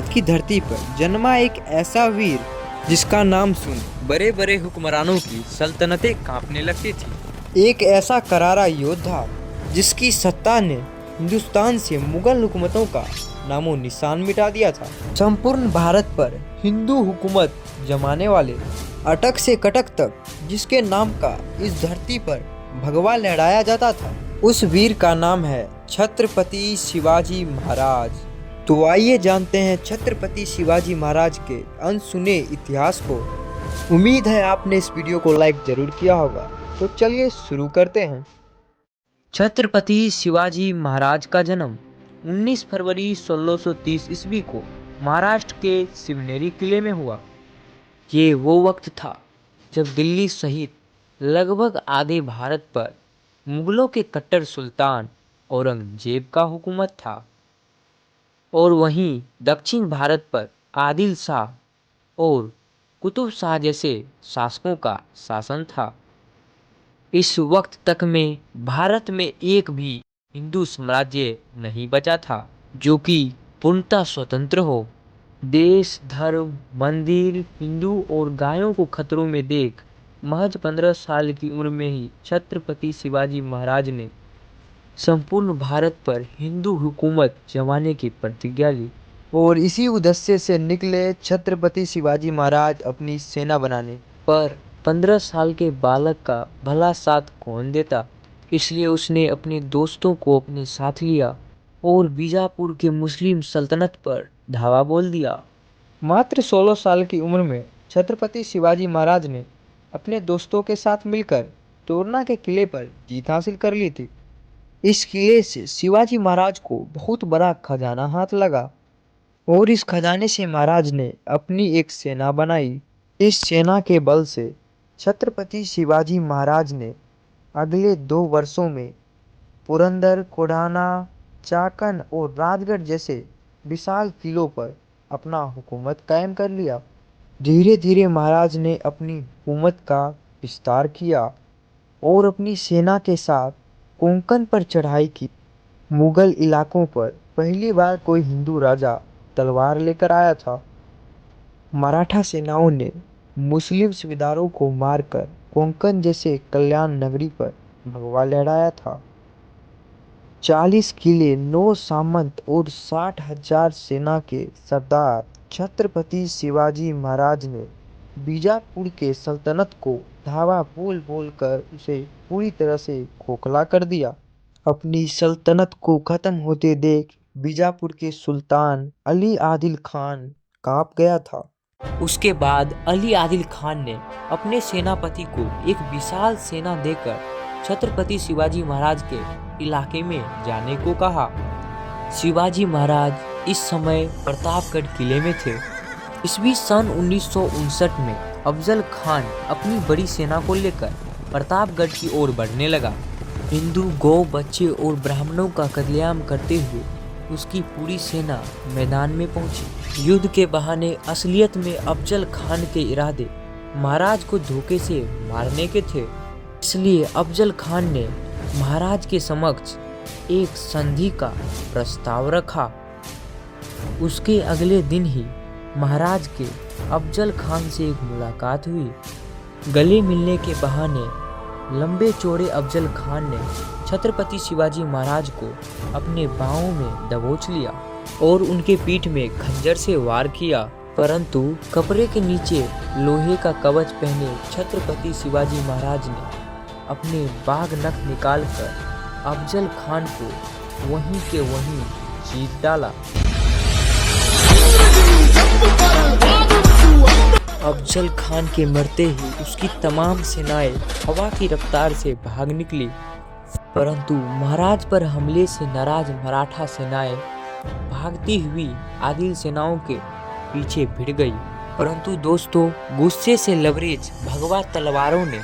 भारत की धरती पर जन्मा एक ऐसा वीर जिसका नाम सुन बड़े बड़े हुक्मरानों की सल्तनतें कांपने लगती थी। एक ऐसा करारा योद्धा जिसकी सत्ता ने हिंदुस्तान से मुगल हुकूमतों का नामो निशान मिटा दिया था। संपूर्ण भारत पर हिंदू हुकूमत जमाने वाले अटक से कटक तक जिसके नाम का इस धरती पर भगवा लहराया जाता था, उस वीर का नाम है छत्रपति शिवाजी महाराज। तो आइए जानते हैं छत्रपति शिवाजी महाराज के अनसुने इतिहास को। उम्मीद है आपने इस वीडियो को लाइक जरूर किया होगा। तो चलिए शुरू करते हैं। छत्रपति शिवाजी महाराज का जन्म 19 फरवरी 1630 ईस्वी को महाराष्ट्र के शिवनेरी किले में हुआ। ये वो वक्त था जब दिल्ली सहित लगभग आधे भारत पर मुगलों के कट्टर सुल्तान औरंगजेब का हुकूमत था और वहीं दक्षिण भारत पर आदिल शाह और कुतुब शाह जैसे शासकों का शासन था। इस वक्त तक में भारत में एक भी हिंदू साम्राज्य नहीं बचा था जो कि पूर्णतः स्वतंत्र हो। देश, धर्म, मंदिर, हिंदू और गायों को खतरों में देख महज 15 साल की उम्र में ही छत्रपति शिवाजी महाराज ने संपूर्ण भारत पर हिंदू हुकूमत जमाने की प्रतिज्ञा ली। और इसी उद्देश्य से निकले छत्रपति शिवाजी महाराज अपनी सेना बनाने। पर 15 साल के बालक का भला साथ कौन देता, इसलिए उसने अपने दोस्तों को अपने साथ लिया और बीजापुर के मुस्लिम सल्तनत पर धावा बोल दिया। मात्र 16 साल की उम्र में छत्रपति शिवाजी महाराज ने अपने दोस्तों के साथ मिलकर तोरना के किले पर जीत हासिल कर ली थी। इस किले से शिवाजी महाराज को बहुत बड़ा खजाना हाथ लगा और इस खजाने से महाराज ने अपनी एक सेना बनाई। इस सेना के बल से छत्रपति शिवाजी महाराज ने अगले 2 वर्षों में पुरंदर, कोडाना, चाकन और राजगढ़ जैसे विशाल किलों पर अपना हुकूमत कायम कर लिया। धीरे धीरे महाराज ने अपनी हुकूमत का विस्तार किया और अपनी सेना के साथ कोंकण पर चढ़ाई की। मुगल इलाकों पर पहली बार कोई हिंदू राजा तलवार लेकर आया था। मराठा सेनाओं ने मुस्लिम सूबेदारों को मारकर कोंकण जैसे कल्याण नगरी पर भगवा लहराया था। 40 किले, 9 सामंत और 60,000 सेना के सरदार छत्रपति शिवाजी महाराज ने बीजापुर के सल्तनत को धावा बोल बोल कर उसे पूरी तरह से खोखला कर दिया। अपनी सल्तनत को खत्म होते देख बीजापुर के सुल्तान अली आदिल खान कांप गया था। उसके बाद अली आदिल खान ने अपने सेनापति को एक विशाल सेना देकर छत्रपति शिवाजी महाराज के इलाके में जाने को कहा। शिवाजी महाराज इस समय प्रतापगढ़ किले में थे। ईस्वी सन 1959 में अफजल खान अपनी बड़ी सेना को लेकर प्रतापगढ़ की ओर बढ़ने लगा। हिंदू, गौ, बच्चे और ब्राह्मणों का कत्लेआम करते हुए उसकी पूरी सेना मैदान में पहुंची। युद्ध के बहाने असलियत में अफजल खान के इरादे महाराज को धोखे से मारने के थे, इसलिए अफजल खान ने महाराज के समक्ष एक संधि का प्रस्ताव रखा। उसके अगले दिन ही महाराज के अफजल खान से एक मुलाकात हुई। गले मिलने के बहाने लंबे चौड़े अफजल खान ने छत्रपति शिवाजी महाराज को अपने बाहों में दबोच लिया और उनके पीठ में खंजर से वार किया, परंतु कपड़े के नीचे लोहे का कवच पहने छत्रपति शिवाजी महाराज ने अपने बाघ नख निकालकर अफजल खान को वहीं के वहीं जीत डाला। अफजल खान के मरते ही उसकी तमाम सेनाएं हवा की रफ्तार से भाग निकली, परंतु महाराज पर हमले से नाराज मराठा सेनाएं भागती हुई आदिल सेनाओं के पीछे भिड़ गई। परंतु दोस्तों, गुस्से से लबरेज भगवा तलवारों ने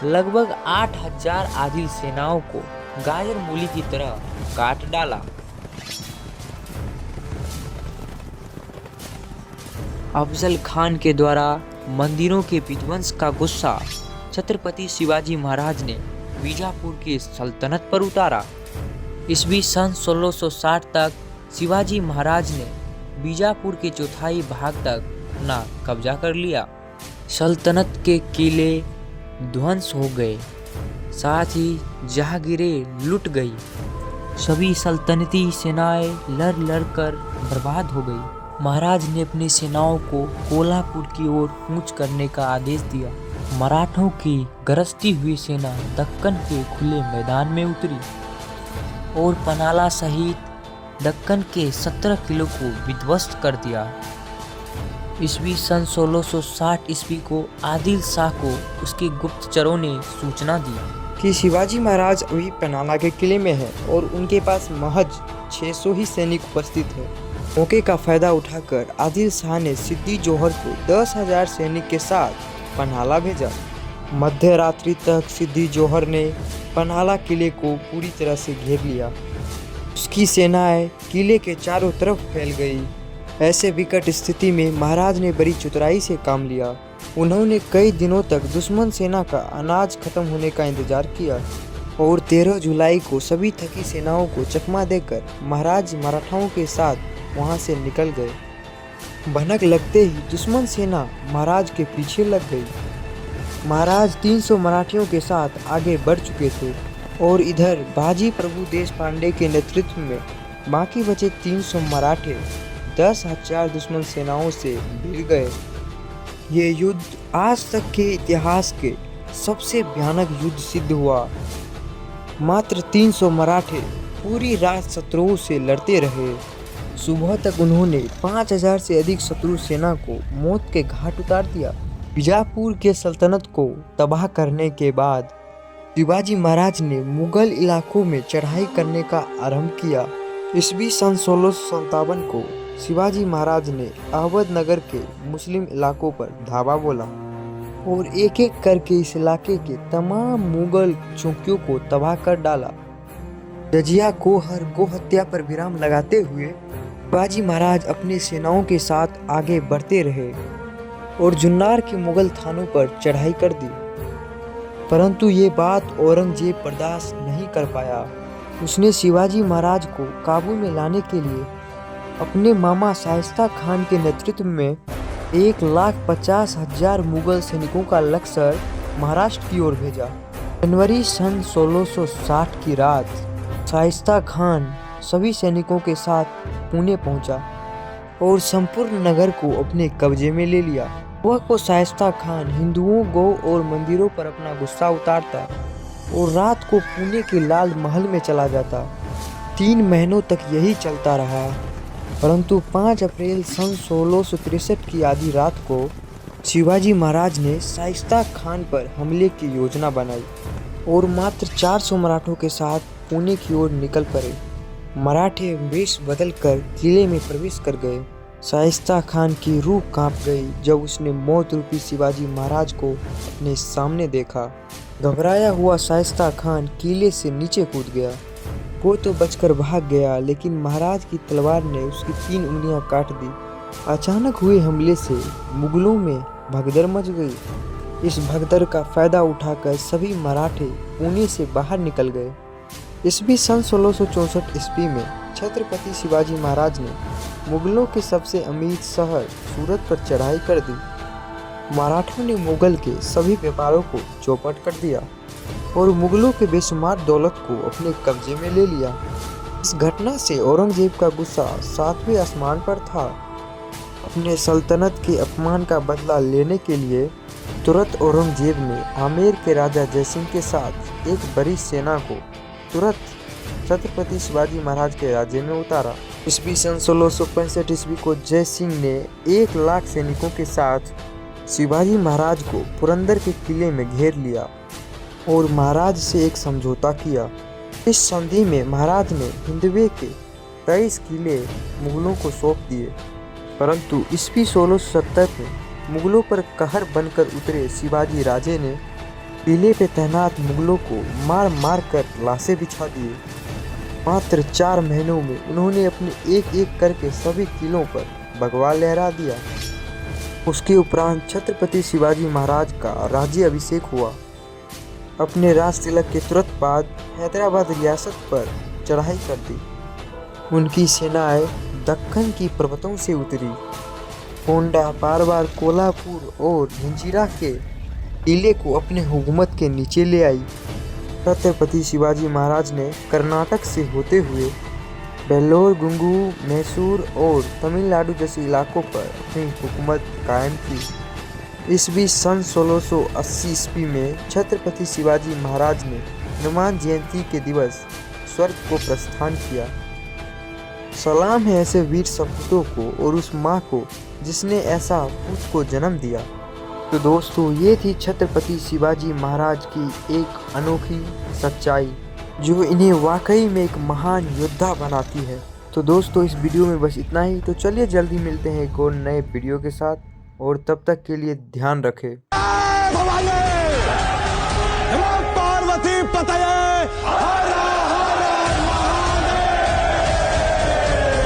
लगभग 8,000 आदिल सेनाओं को गाजर मूली की तरह काट डाला। अफजल खान के द्वारा मंदिरों के विध्वंस का गुस्सा छत्रपति शिवाजी महाराज ने बीजापुर की सल्तनत पर उतारा। ईस्वी सन 1660 तक शिवाजी महाराज ने बीजापुर के चौथाई भाग तक अपना कब्जा कर लिया। सल्तनत के किले ध्वंस हो गए, साथ ही जहांगीरें लुट गई। सभी सल्तनती सेनाएं लड़ लड़ कर बर्बाद हो गई। महाराज ने अपनी सेनाओं को कोल्हापुर की ओर कूच करने का आदेश दिया। मराठों की गरजती हुई सेना दक्कन के खुले मैदान में उतरी और पन्हाला सहित दक्कन के 17 किलों को विध्वस्त कर दिया। ईस्वी सन 1660 ईस्वी को आदिल शाह को उसके गुप्तचरों ने सूचना दी कि शिवाजी महाराज अभी पन्हाला के किले में हैं और उनके पास महज 600 ही सैनिक उपस्थित हैं। मौके का फायदा उठाकर आदिल शाह ने सिद्दी जोहर को 10,000 सैनिक के साथ पन्हाला भेजा। मध्य रात्रि तक सिद्दी जोहर ने पन्हाला किले को पूरी तरह से घेर लिया। उसकी सेनाएं किले के चारों तरफ फैल गई। ऐसे विकट स्थिति में महाराज ने बड़ी चतुराई से काम लिया। उन्होंने कई दिनों तक दुश्मन सेना का अनाज खत्म होने का इंतजार किया और 13 जुलाई को सभी थकी सेनाओं को चकमा देकर महाराज मराठाओं के साथ वहां से निकल गए। भनक लगते ही दुश्मन सेना महाराज के पीछे लग गई। महाराज 300 मराठियों के साथ आगे बढ़ चुके थे और इधर बाजी प्रभु देश पांडे के नेतृत्व में बाकी बचे 300 मराठे 10,000 दुश्मन सेनाओं से भिड़ गए। ये युद्ध आज तक के इतिहास के सबसे भयानक युद्ध सिद्ध हुआ। मात्र 300 मराठे पूरी रात शत्रुओं से लड़ते रहे। सुबह तक उन्होंने 5,000 से अधिक शत्रु सेना को मौत के घाट उतार दिया। बीजापुर के सल्तनत को तबाह करने के बाद शिवाजी महाराज ने मुगल इलाकों में चढ़ाई करने का आरंभ किया। ईस्वी सन 1657 को शिवाजी महाराज ने अहमदनगर के मुस्लिम इलाकों पर धावा बोला और एक एक करके इस इलाके के तमाम मुगल चौकियों को तबाह कर डाला। जजिया कोहर गो हत्या पर विराम लगाते हुए शिवाजी महाराज अपनी सेनाओं के साथ आगे बढ़ते रहे और जुन्नार के मुगल थानों पर चढ़ाई कर दी। परंतु ये बात औरंगजेब बर्दाश्त नहीं कर पाया। उसने शिवाजी महाराज को काबू में लाने के लिए अपने मामा शाइस्ता खान के नेतृत्व में 1,50,000 मुगल सैनिकों का लश्कर महाराष्ट्र की ओर भेजा। जनवरी सन 1660 की रात शाइस्ता खान सभी सैनिकों के साथ पुणे पहुंचा और संपूर्ण नगर को अपने कब्जे में ले लिया। वह को शाइस्ता खान हिंदुओं, गौ और मंदिरों पर अपना गुस्सा उतारता और रात को पुणे के लाल महल में चला जाता। 3 महीनों तक यही चलता रहा, परंतु 5 अप्रैल सन 1663 की आधी रात को शिवाजी महाराज ने शाइस्ता खान पर हमले की योजना बनाई और मात्र 400 मराठों के साथ पुणे की ओर निकल पड़े। मराठे वेश बदलकर किले में प्रवेश कर गए। शाइस्ता खान की रूह कांप गई जब उसने मौत रूपी शिवाजी महाराज को अपने सामने देखा। घबराया हुआ शाइस्ता खान किले से नीचे कूद गया। वो तो बचकर भाग गया, लेकिन महाराज की तलवार ने उसकी 3 उंगलियां काट दी। अचानक हुए हमले से मुगलों में भगदड़ मच गई। इस भगदड़ का फायदा उठाकर सभी मराठे पुणे से बाहर निकल गए। ईस्वी सन 1664 ईस्वी में छत्रपति शिवाजी महाराज ने मुगलों के सबसे अमीर शहर सूरत पर चढ़ाई कर दी। मराठों ने मुगल के सभी व्यापारों को चौपट कर दिया और मुगलों के बेशुमार दौलत को अपने कब्जे में ले लिया। इस घटना से औरंगजेब का गुस्सा 7वें आसमान पर था। अपने सल्तनत के अपमान का बदला लेने के लिए तुरंत औरंगजेब ने आमेर के राजा जयसिंह के साथ एक बड़ी सेना को तुरंत छत्रपति शिवाजी महाराज के राज्य में उतारा। ईस्वी सन 1665 ईस्वी को जयसिंह ने 1 लाख सैनिकों के साथ शिवाजी महाराज को पुरंदर के किले में घेर लिया और महाराज से एक समझौता किया। इस संधि में महाराज ने हिंदवे के 23 किले मुगलों को सौंप दिए, परंतु ईस्वी 1670 में मुगलों पर कहर बनकर उतरे शिवाजी राजे ने किले पे तैनात मुगलों को मार मार कर लाशें बिछा दिए। मात्र 4 महीनों में उन्होंने अपने एक एक करके सभी किलों पर भगवा लहरा दिया। उसके उपरांत छत्रपति शिवाजी महाराज का राज्य अभिषेक हुआ। अपने राज तिलक के तुरंत बाद हैदराबाद रियासत पर चढ़ाई कर दी। उनकी सेनाएं दक्कन की पर्वतों से उतरी। पोंडा बार बार कोल्हापुर और जंजीरा के किले को अपने हुकूमत के नीचे ले आई। छत्रपति शिवाजी महाराज ने कर्नाटक से होते हुए वेल्लोर, गुंगू, मैसूर और तमिलनाडु जैसे इलाकों पर अपनी हुकूमत कायम की। इस बीच सन 1680 ईस्वी में छत्रपति शिवाजी महाराज ने हनुमान जयंती के दिवस स्वर्ग को प्रस्थान किया। सलाम है ऐसे वीर सपूतों को और उस माँ को जिसने ऐसा पूत को जन्म दिया। तो दोस्तों, ये थी छत्रपति शिवाजी महाराज की एक अनोखी सच्चाई जो इन्हें वाकई में एक महान योद्धा बनाती है। तो दोस्तों, इस वीडियो में बस इतना ही। तो चलिए जल्दी मिलते हैं एक और नए वीडियो के साथ, और तब तक के लिए ध्यान रखें।